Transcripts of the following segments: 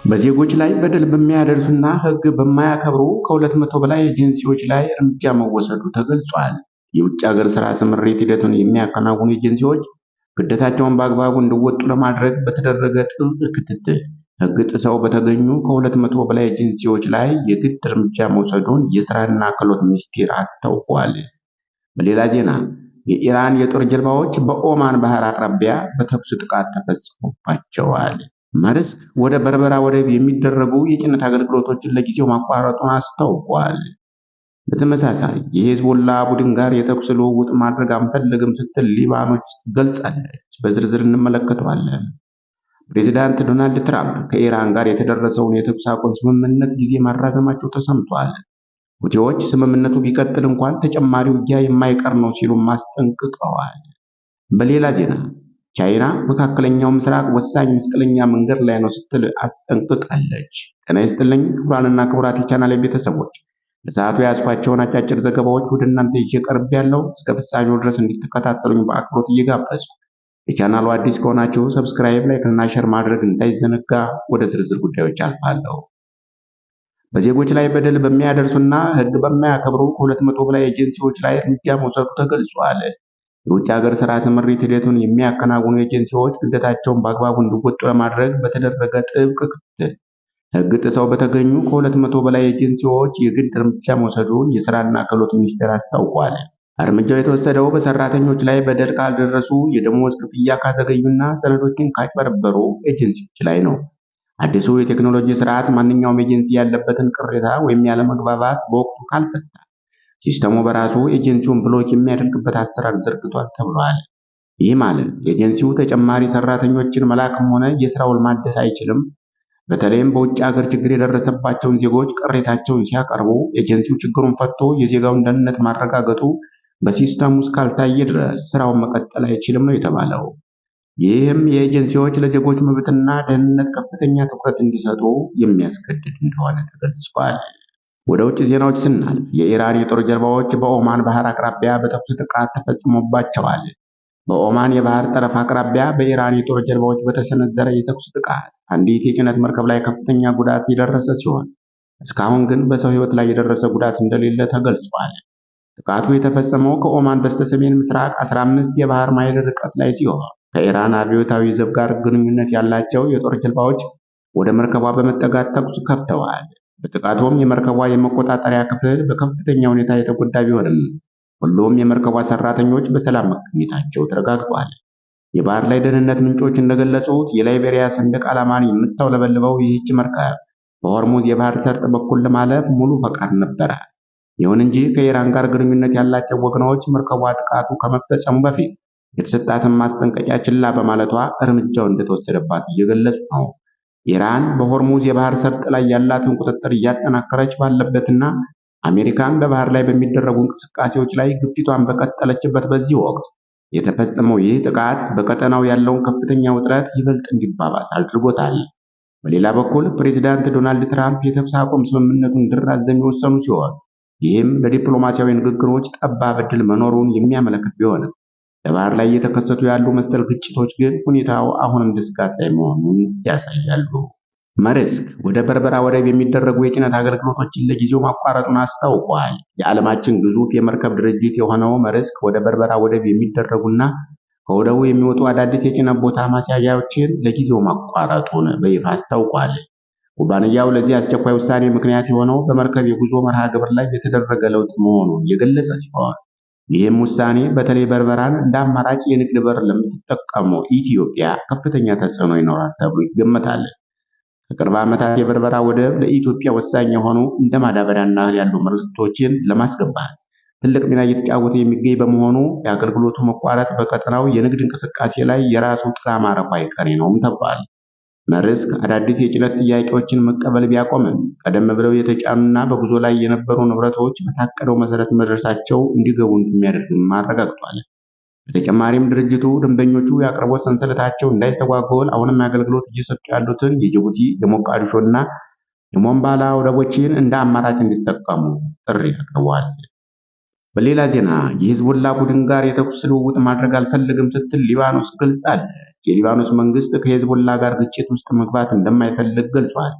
በዜጎች ላይ በደል በሚያደርሱና ሕግ በማያከብሩ ከ200 በላይ ኤጀንሲዎች ላይ እርምጃ መወሰዱ ተገልጿል። የውጭ ሀገር ሥራ ስምሪት ሂደቱን የሚያከናውኑ ኤጀንሲዎች ግዴታቸውን በአግባቡ እንዲወጡ ለማድረግ በተደረገ ጥብቅ ክትትል ሕግ ጥሰው በተገኙ ከ200 በላይ ኤጀንሲዎች ላይ የግድ እርምጃ መውሰዱን የሥራና ክህሎት ሚኒስቴር አስታውቋል። በሌላ ዜና የኢራን የጦር ጀልባዎች በኦማን ባህር አቅራቢያ በተኩስ ጥቃት ተፈጽሞባቸዋል። ማርስክ ወደ በርበራ ወደብ የሚደረጉ የጭነት አገልግሎቶችን ለጊዜው ማቋረጡን አስታውቋል። በተመሳሳይ የሄዝቦላ ቡድን ጋር የተኩስ ልውውጥ ማድረግ አንፈልግም ስትል ሊባኖስ ገልጻለች። በዝርዝር እንመለከተዋለን። ፕሬዚዳንት ዶናልድ ትራምፕ ከኢራን ጋር የተደረሰውን የተኩስ አቁም ስምምነት ጊዜ ማራዘማቸው ተሰምቷል። ሁቲዎች ስምምነቱ ቢቀጥል እንኳን ተጨማሪ ውጊያ የማይቀር ነው ሲሉ አስጠንቅቀዋል። በሌላ ዜና ቻይና መካከለኛው ምስራቅ ወሳኝ መስቀለኛ መንገድ ላይ ነው ስትል አስጠንቅቃለች። ጤና ይስጥልኝ ክቡራንና ክቡራት የቻናሌ ቤተሰቦች፣ ለሰዓቱ የያዝኳቸውን አጫጭር ዘገባዎች ወደ እናንተ ይዤ ቀርብ ያለው እስከ ፍጻሜው ድረስ እንድትከታተሉኝ በአክብሮት እየጋበዝኩ የቻናሉ አዲስ ከሆናችሁ ሰብስክራይብ፣ ላይክ እና ሼር ማድረግ እንዳይዘነጋ። ወደ ዝርዝር ጉዳዮች አልፋለሁ። በዜጎች ላይ በደል በሚያደርሱና ሕግ በማያከብሩ ከ200 በላይ ኤጀንሲዎች ላይ እርምጃ መውሰዱ ተገልጿል። የውጭ ሀገር ሥራ ስምሪት ሂደቱን የሚያከናውኑ ኤጀንሲዎች ግዴታቸውን በአግባቡ እንዲወጡ ለማድረግ በተደረገ ጥብቅ ክትትል ሕግ ጥሰው በተገኙ ከ200 በላይ ኤጀንሲዎች የግድ እርምጃ መውሰዱን የሥራና ክህሎት ሚኒስቴር አስታውቋል። እርምጃው የተወሰደው በሰራተኞች ላይ በደል ካልደረሱ፣ የደሞዝ ክፍያ ካዘገዩና ሰነዶችን ካጭበረበሩ ኤጀንሲዎች ላይ ነው። አዲሱ የቴክኖሎጂ ስርዓት ማንኛውም ኤጀንሲ ያለበትን ቅሬታ ወይም ያለመግባባት በወቅቱ ካልፈታ ሲስተሙ በራሱ ኤጀንሲውን ብሎክ የሚያደርግበት አሰራር ዘርግቷል ተብሏል። ይህ ማለት ኤጀንሲው ተጨማሪ ሰራተኞችን መላክም ሆነ የስራ ውል ማደስ አይችልም። በተለይም በውጭ ሀገር ችግር የደረሰባቸውን ዜጎች ቅሬታቸውን ሲያቀርቡ ኤጀንሲው ችግሩን ፈቶ የዜጋውን ደህንነት ማረጋገጡ በሲስተሙ እስካልታየ ድረስ ስራውን መቀጠል አይችልም ነው የተባለው። ይህም የኤጀንሲዎች ለዜጎች መብትና ደህንነት ከፍተኛ ትኩረት እንዲሰጡ የሚያስገድድ እንደሆነ ተገልጿል። ወደ ውጭ ዜናዎች ስናልፍ የኢራን የጦር ጀልባዎች በኦማን ባህር አቅራቢያ በተኩስ ጥቃት ተፈጽሞባቸዋል። በኦማን የባህር ጠረፍ አቅራቢያ በኢራን የጦር ጀልባዎች በተሰነዘረ የተኩስ ጥቃት አንዲት የጭነት መርከብ ላይ ከፍተኛ ጉዳት የደረሰ ሲሆን እስካሁን ግን በሰው ሕይወት ላይ የደረሰ ጉዳት እንደሌለ ተገልጿል። ጥቃቱ የተፈጸመው ከኦማን በስተሰሜን ምስራቅ 15 የባህር ማይል ርቀት ላይ ሲሆን ከኢራን አብዮታዊ ዘብ ጋር ግንኙነት ያላቸው የጦር ጀልባዎች ወደ መርከቧ በመጠጋት ተኩስ ከፍተዋል። በጥቃቱም የመርከቧ የመቆጣጠሪያ ክፍል በከፍተኛ ሁኔታ የተጎዳ ቢሆንም ሁሉም የመርከቧ ሰራተኞች በሰላም መገኘታቸው ተረጋግጧል። የባህር ላይ ደህንነት ምንጮች እንደገለጹት የላይቤሪያ ሰንደቅ ዓላማን የምታውለበልበው ይህች መርከብ በሆርሙዝ የባህር ሰርጥ በኩል ለማለፍ ሙሉ ፈቃድ ነበረ። ይሁን እንጂ ከኢራን ጋር ግንኙነት ያላቸው ወገኖች መርከቧ ጥቃቱ ከመፈጸሙ በፊት የተሰጣትን ማስጠንቀቂያ ችላ በማለቷ እርምጃው እንደተወሰደባት እየገለጹ ነው። ኢራን በሆርሙዝ የባህር ሰርጥ ላይ ያላትን ቁጥጥር እያጠናከረች ባለበትና አሜሪካን በባህር ላይ በሚደረጉ እንቅስቃሴዎች ላይ ግፊቷን በቀጠለችበት በዚህ ወቅት የተፈጸመው ይህ ጥቃት በቀጠናው ያለውን ከፍተኛ ውጥረት ይበልጥ እንዲባባስ አድርጎታል። በሌላ በኩል ፕሬዚዳንት ዶናልድ ትራምፕ የተኩስ አቁም ስምምነቱን እንዲራዘም የወሰኑ ሲሆን ይህም ለዲፕሎማሲያዊ ንግግሮች ጠባብ ዕድል መኖሩን የሚያመለክት ቢሆንም በባህር ላይ እየተከሰቱ ያሉ መሰል ግጭቶች ግን ሁኔታው አሁንም ስጋት ላይ መሆኑን ያሳያሉ። ማርስክ ወደ በርበራ ወደብ የሚደረጉ የጭነት አገልግሎቶችን ለጊዜው ማቋረጡን አስታውቋል። የዓለማችን ግዙፍ የመርከብ ድርጅት የሆነው ማርስክ ወደ በርበራ ወደብ የሚደረጉና ከወደቡ የሚወጡ አዳዲስ የጭነት ቦታ ማስያዣዎችን ለጊዜው ማቋረጡን በይፋ አስታውቋል። ኩባንያው ለዚህ አስቸኳይ ውሳኔ ምክንያት የሆነው በመርከብ የጉዞ መርሃ ግብር ላይ የተደረገ ለውጥ መሆኑን የገለጸ ሲሆን ይህም ውሳኔ በተለይ በርበራን እንደ አማራጭ የንግድ በር ለምትጠቀመው ኢትዮጵያ ከፍተኛ ተጽዕኖ ይኖራል ተብሎ ይገመታል። ከቅርብ ዓመታት የበርበራ ወደብ ለኢትዮጵያ ወሳኝ የሆኑ እንደ ማዳበሪያና እህል ያሉ ምርቶችን ለማስገባት ትልቅ ሚና እየተጫወተ የሚገኝ በመሆኑ የአገልግሎቱ መቋረጥ በቀጠናው የንግድ እንቅስቃሴ ላይ የራሱ ጥላ ማረፉ አይቀሬ ነውም ተብሏል። ማርስክ አዳዲስ የጭነት ጥያቄዎችን መቀበል ቢያቆምም ቀደም ብለው የተጫኑና በጉዞ ላይ የነበሩ ንብረቶች በታቀደው መሰረት መድረሳቸው እንዲገቡ እንደሚያደርግም አረጋግጧል። በተጨማሪም ድርጅቱ ደንበኞቹ የአቅርቦት ሰንሰለታቸው እንዳይስተጓጎል አሁንም አገልግሎት እየሰጡ ያሉትን የጅቡቲ፣ የሞቃዲሾና የሞምባላ ወደቦችን እንደ አማራጭ እንዲጠቀሙ ጥሪ አቅርቧል። በሌላ ዜና የሂዝቦላ ቡድን ጋር የተኩስ ልውውጥ ማድረግ አልፈልግም ስትል ሊባኖስ ገልጻለች። የሊባኖስ መንግስት ከሂዝቦላ ጋር ግጭት ውስጥ መግባት እንደማይፈልግ ገልጿል።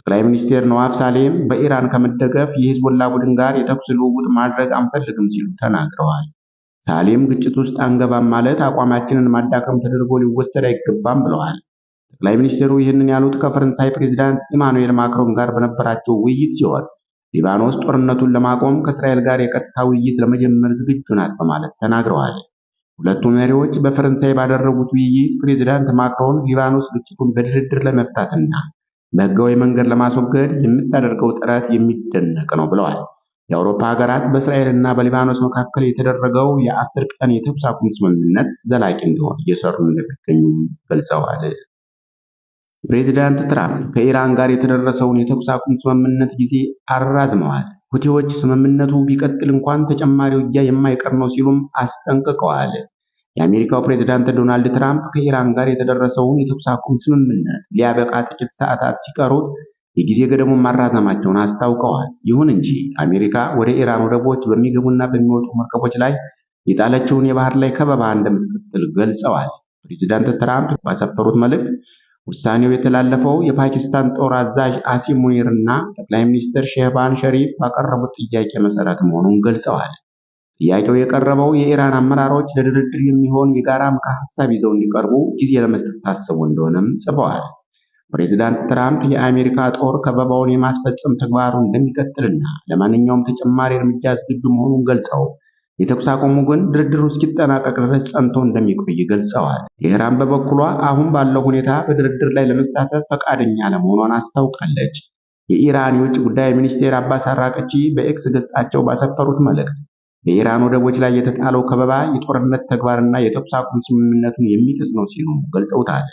ጠቅላይ ሚኒስትር ነዋፍ ሳሌም በኢራን ከመደገፍ የሂዝቦላ ቡድን ጋር የተኩስ ልውውጥ ማድረግ አንፈልግም ሲሉ ተናግረዋል። ሳሌም ግጭት ውስጥ አንገባም ማለት አቋማችንን ማዳከም ተደርጎ ሊወሰድ አይገባም ብለዋል። ጠቅላይ ሚኒስትሩ ይህንን ያሉት ከፈረንሳይ ፕሬዝዳንት ኢማኑኤል ማክሮን ጋር በነበራቸው ውይይት ሲሆን ሊባኖስ ጦርነቱን ለማቆም ከእስራኤል ጋር የቀጥታ ውይይት ለመጀመር ዝግጁ ናት በማለት ተናግረዋል። ሁለቱ መሪዎች በፈረንሳይ ባደረጉት ውይይት ፕሬዝዳንት ማክሮን ሊባኖስ ግጭቱን በድርድር ለመፍታትና በህጋዊ መንገድ ለማስወገድ የምታደርገው ጥረት የሚደነቅ ነው ብለዋል። የአውሮፓ ሀገራት በእስራኤልና በሊባኖስ መካከል የተደረገው የ10 ቀን የተኩስ አቁም ስምምነት ዘላቂ እንዲሆን እየሰሩ እንደሚገኙ ገልጸዋል። ፕሬዚዳንት ትራምፕ ከኢራን ጋር የተደረሰውን የተኩስ አቁም ስምምነት ጊዜ አራዝመዋል። ሁቲዎች ስምምነቱ ቢቀጥል እንኳን ተጨማሪ ውጊያ የማይቀር ነው ሲሉም አስጠንቅቀዋል። የአሜሪካው ፕሬዚዳንት ዶናልድ ትራምፕ ከኢራን ጋር የተደረሰውን የተኩስ አቁም ስምምነት ሊያበቃ ጥቂት ሰዓታት ሲቀሩት የጊዜ ገደቡን ማራዘማቸውን አስታውቀዋል። ይሁን እንጂ አሜሪካ ወደ ኢራን ወደቦች በሚገቡና በሚወጡ መርከቦች ላይ የጣለችውን የባህር ላይ ከበባ እንደምትቀጥል ገልጸዋል። ፕሬዚዳንት ትራምፕ ባሰፈሩት መልእክት ውሳኔው የተላለፈው የፓኪስታን ጦር አዛዥ አሲም ሙኒር እና ጠቅላይ ሚኒስትር ሼህባዝ ሸሪፍ ባቀረቡት ጥያቄ መሰረት መሆኑን ገልጸዋል። ጥያቄው የቀረበው የኢራን አመራሮች ለድርድር የሚሆን የጋራ ምክረ ሀሳብ ይዘው እንዲቀርቡ ጊዜ ለመስጠት ታስቦ እንደሆነም ጽፈዋል። ፕሬዚዳንት ትራምፕ የአሜሪካ ጦር ከበባውን የማስፈጸም ተግባሩን እንደሚቀጥልና ለማንኛውም ተጨማሪ እርምጃ ዝግጁ መሆኑን ገልጸው የተኩስ አቁሙ ግን ድርድሩ እስኪጠናቀቅ ድረስ ጸንቶ እንደሚቆይ ገልጸዋል። ኢራን በበኩሏ አሁን ባለው ሁኔታ በድርድር ላይ ለመሳተፍ ፈቃደኛ ለመሆኗን አስታውቃለች። የኢራን የውጭ ጉዳይ ሚኒስቴር አባስ አራቅቺ በኤክስ ገጻቸው ባሰፈሩት መልእክት በኢራን ወደቦች ላይ የተጣለው ከበባ የጦርነት ተግባርና የተኩስ አቁም ስምምነቱን የሚጥስ ነው ሲሉ ገልጸውታል።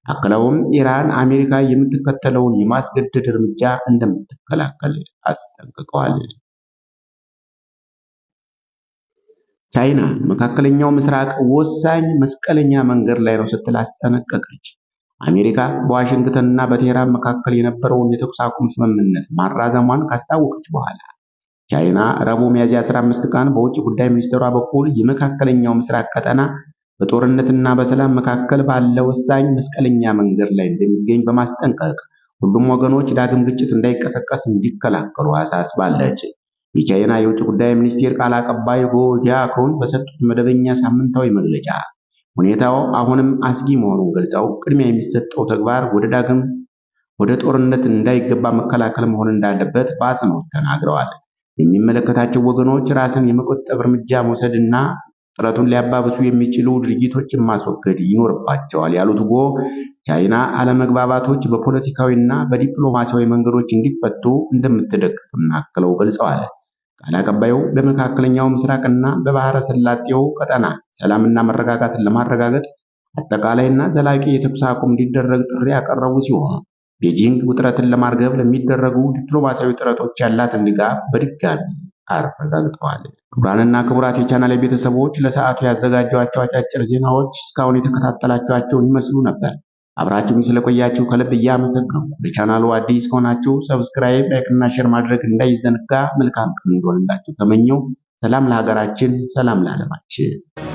አክለውም ኢራን አሜሪካ የምትከተለውን የማስገደድ እርምጃ እንደምትከላከል አስጠንቅቀዋል። ቻይና መካከለኛው ምስራቅ ወሳኝ መስቀለኛ መንገድ ላይ ነው ስትል አስጠነቀቀች። አሜሪካ በዋሽንግተንና በቴህራን መካከል የነበረውን የተኩስ አቁም ስምምነት ማራዘሟን ካስታወቀች በኋላ ቻይና ረቡዕ ሚያዝያ 15 ቀን በውጭ ጉዳይ ሚኒስቴሯ በኩል የመካከለኛው ምስራቅ ቀጠና በጦርነትና በሰላም መካከል ባለ ወሳኝ መስቀለኛ መንገድ ላይ እንደሚገኝ በማስጠንቀቅ ሁሉም ወገኖች ዳግም ግጭት እንዳይቀሰቀስ እንዲከላከሉ አሳስባለች። የቻይና የውጭ ጉዳይ ሚኒስቴር ቃል አቀባይ ጎ ጂያኮን በሰጡት መደበኛ ሳምንታዊ መግለጫ ሁኔታው አሁንም አስጊ መሆኑን ገልጸው ቅድሚያ የሚሰጠው ተግባር ወደ ጦርነት እንዳይገባ መከላከል መሆን እንዳለበት በአጽንኦት ተናግረዋል። የሚመለከታቸው ወገኖች ራስን የመቆጠብ እርምጃ መውሰድና ጥረቱን ሊያባብሱ የሚችሉ ድርጊቶችን ማስወገድ ይኖርባቸዋል ያሉት ጎ ቻይና አለመግባባቶች በፖለቲካዊና በዲፕሎማሲያዊ መንገዶች እንዲፈቱ እንደምትደግፍም አክለው ገልጸዋል። ቃል አቀባዩ በመካከለኛው ምስራቅና በባህረ ሰላጤው ቀጠና ሰላምና መረጋጋትን ለማረጋገጥ አጠቃላይና ዘላቂ የተኩስ አቁም እንዲደረግ ጥሪ ያቀረቡ ሲሆን ቤጂንግ ውጥረትን ለማርገብ ለሚደረጉ ዲፕሎማሲያዊ ጥረቶች ያላትን ድጋፍ በድጋሚ አረጋግጠዋል። ክቡራንና ክቡራት የቻናሌ ቤተሰቦች ለሰዓቱ ያዘጋጇቸው አጫጭር ዜናዎች እስካሁን የተከታተላችኋቸውን ይመስሉ ነበር። አብራችሁኝ ስለቆያችሁ ከልብ እያመሰገንኩ ለቻናሉ አዲስ ከሆናችሁ ሰብስክራይብ፣ ላይክ እና ሼር ማድረግ እንዳይዘነጋ። መልካም ቀን እንዲሆንላችሁ ተመኘው። ሰላም ለሀገራችን፣ ሰላም ለዓለማችን።